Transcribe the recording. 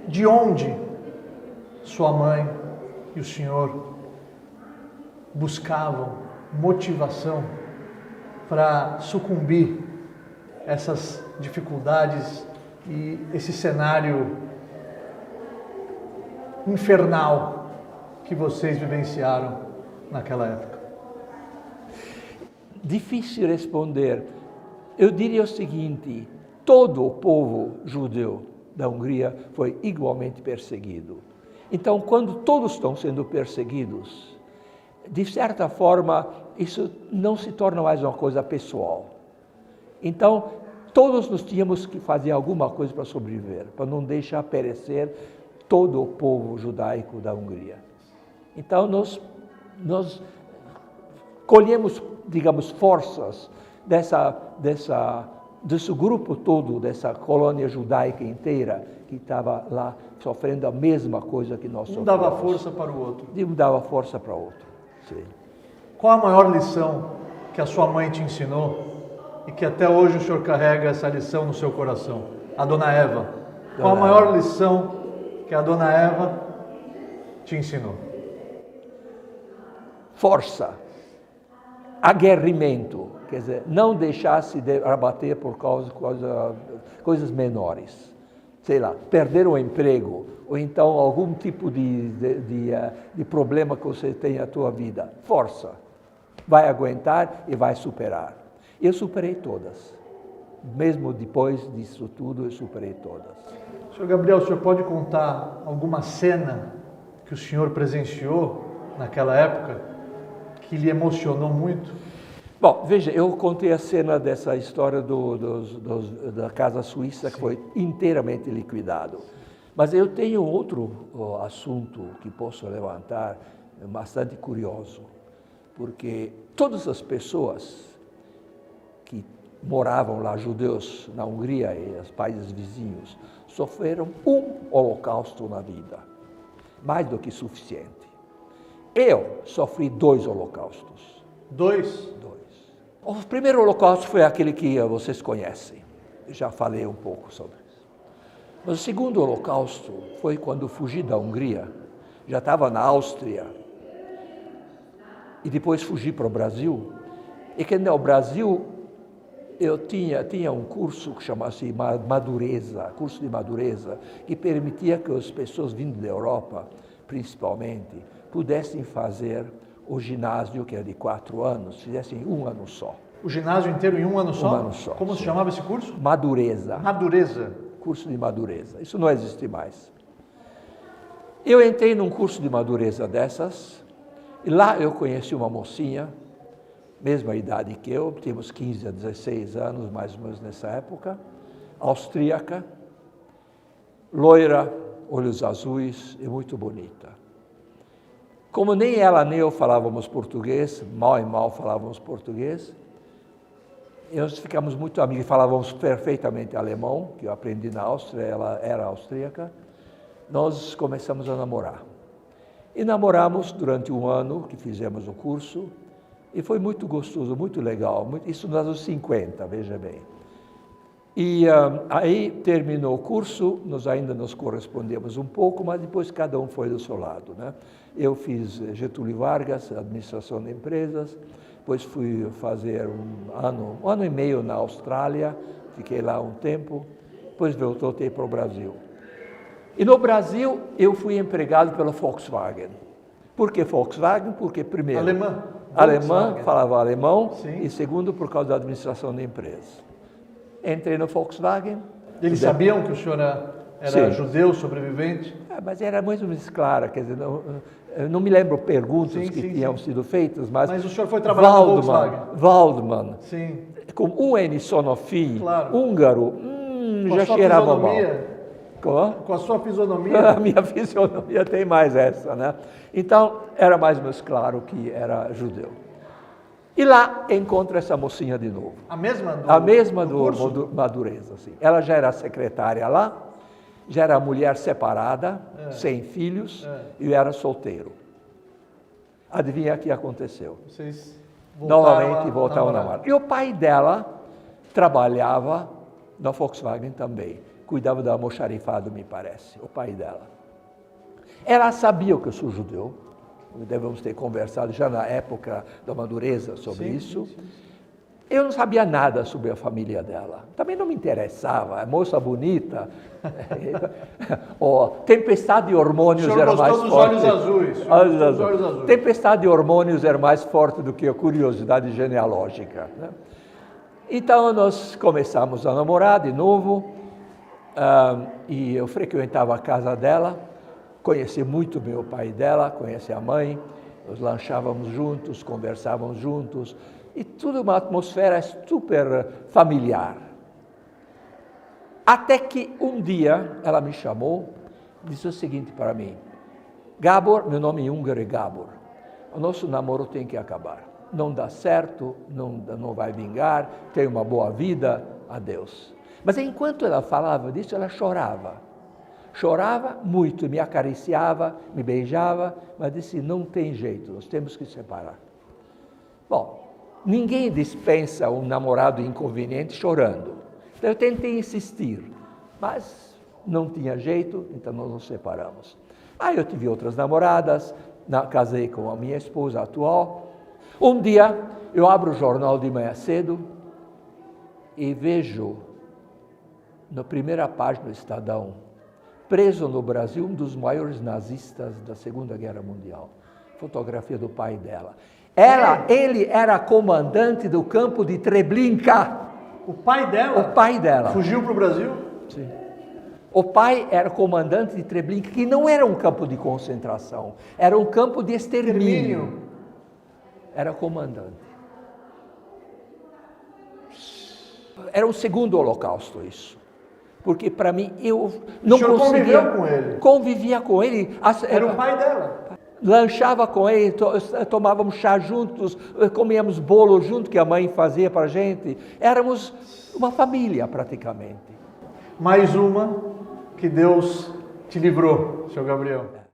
de onde sua mãe e o senhor buscavam motivação para sucumbir essas dificuldades e esse cenário infernal que vocês vivenciaram naquela época? Difícil responder. Eu diria o seguinte: todo o povo judeu da Hungria foi igualmente perseguido. Então, quando todos estão sendo perseguidos, de certa forma, isso não se torna mais uma coisa pessoal. Então, todos nós tínhamos que fazer alguma coisa para sobreviver, para não deixar perecer todo o povo judaico da Hungria. Então, nós colhemos, digamos, forças desse grupo todo, dessa colônia judaica inteira, que estava lá sofrendo a mesma coisa que nós sofremos. Um dava força para o outro. Um dava força para o outro, sim. Qual a maior lição que a sua mãe te ensinou e que até hoje o senhor carrega essa lição no seu coração? A dona Eva. Qual a maior lição que a dona Eva te ensinou? Força, aguerrimento, quer dizer, não deixar-se abater por causa de coisas menores. Sei lá, perder o emprego, ou então algum tipo de problema que você tem na tua vida. Força, vai aguentar e vai superar. Eu superei todas. Mesmo depois disso tudo, eu superei todas. Senhor Gabriel, o senhor pode contar alguma cena que o senhor presenciou naquela época que lhe emocionou muito? Bom, veja, eu contei a cena dessa história da Casa Suíça, que foi inteiramente liquidado. Mas eu tenho outro assunto que posso levantar, bastante curioso, porque todas as pessoas que moravam lá, judeus, na Hungria e nos países vizinhos, sofreram um holocausto na vida, mais do que suficiente. Eu sofri 2 holocaustos. 2? O primeiro holocausto foi aquele que vocês conhecem. Eu já falei um pouco sobre isso. Mas o segundo holocausto foi quando fugi da Hungria. Já estava na Áustria. E depois fugi para o Brasil. E que no Brasil eu tinha um curso que chama-se Madureza, curso de Madureza, que permitia que as pessoas vindo da Europa, principalmente, pudessem fazer o ginásio, que era de 4 anos, fizessem em 1 ano só. O ginásio inteiro em 1 ano só? 1 ano só. Como se chamava esse curso? Madureza. Madureza. Curso de madureza. Isso não existe mais. Eu entrei num curso de madureza dessas, e lá eu conheci uma mocinha, mesma idade que eu, tínhamos 15 a 16 anos, mais ou menos nessa época, austríaca, loira, olhos azuis e muito bonita. Como nem ela nem eu falávamos português, mal e mal falávamos português, nós ficamos muito amigos, falávamos perfeitamente alemão, que eu aprendi na Áustria, ela era austríaca. Nós começamos a namorar. E namoramos durante 1 ano, que fizemos o curso, e foi muito gostoso, muito legal, isso nos anos 50, veja bem. E aí terminou o curso, nós ainda nos correspondemos um pouco, mas depois cada um foi do seu lado, né? Eu fiz Getúlio Vargas, administração de empresas, depois fui fazer um ano e meio na Austrália, fiquei lá um tempo, depois voltei para o Brasil. E no Brasil eu fui empregado pela Volkswagen. Por que Volkswagen? Porque primeiro, alemã, falava alemão, sim. E segundo, por causa da administração de empresas. Entrei no Volkswagen. Eles sabiam que o senhor era judeu, sobrevivente? Mas era muito mais clara, quer dizer, não me lembro perguntas que tinham sido feitas, mas o senhor foi trabalhar no Volkswagen? Waldmann, sim. Com um N sonofim, claro. Húngaro, já cheirava mal. Com a sua fisionomia? A minha fisionomia tem mais essa, né? Então, era mais ou menos claro que era judeu. E lá encontro essa mocinha de novo. A mesma do Madureza, sim. Ela já era secretária lá, já era mulher separada, sem filhos, e eu era solteiro. Adivinha o que aconteceu? Vocês novamente voltaram a namorar. E o pai dela trabalhava na Volkswagen também. cuidava do almoxarifado, me parece, o pai dela. Ela sabia que eu sou judeu, devemos ter conversado já na época da madureza sobre isso. Sim. Eu não sabia nada sobre a família dela. Também não me interessava. A moça bonita. Tempestade de hormônios era mais forte. Olhos azuis. Olhos azuis. Tempestade de hormônios era mais forte do que a curiosidade genealógica, né? Então nós começamos a namorar de novo. E eu frequentava a casa dela. Conheci muito meu pai dela, conheci a mãe. Nós lanchávamos juntos, conversávamos juntos. E tudo uma atmosfera super familiar. Até que um dia ela me chamou e disse o seguinte para mim: Gábor, meu nome em húngaro é Gábor, o nosso namoro tem que acabar. Não dá certo, não vai vingar, tem uma boa vida, adeus. Mas enquanto ela falava disso, ela chorava. Chorava muito, me acariciava, me beijava, mas disse, não tem jeito, nós temos que separar. Bom, ninguém dispensa um namorado inconveniente chorando. Então eu tentei insistir, mas não tinha jeito, então nós nos separamos. Aí eu tive outras namoradas, casei com a minha esposa atual. Um dia eu abro o jornal de manhã cedo e vejo na primeira página do Estadão, preso no Brasil, um dos maiores nazistas da Segunda Guerra Mundial. Fotografia do pai dela. Ele era comandante do campo de Treblinka. O pai dela? O pai dela. Fugiu para o Brasil? Sim. O pai era comandante de Treblinka, que não era um campo de concentração, era um campo de extermínio. Era comandante. Era o segundo holocausto isso. Porque para mim, eu não conseguia... conviveu com ele? Convivia com ele. Era o pai dela? Lanchava com ele, tomávamos chá juntos, comíamos bolo junto que a mãe fazia para a gente. Éramos uma família praticamente. Mais uma que Deus te livrou, seu Gabriel.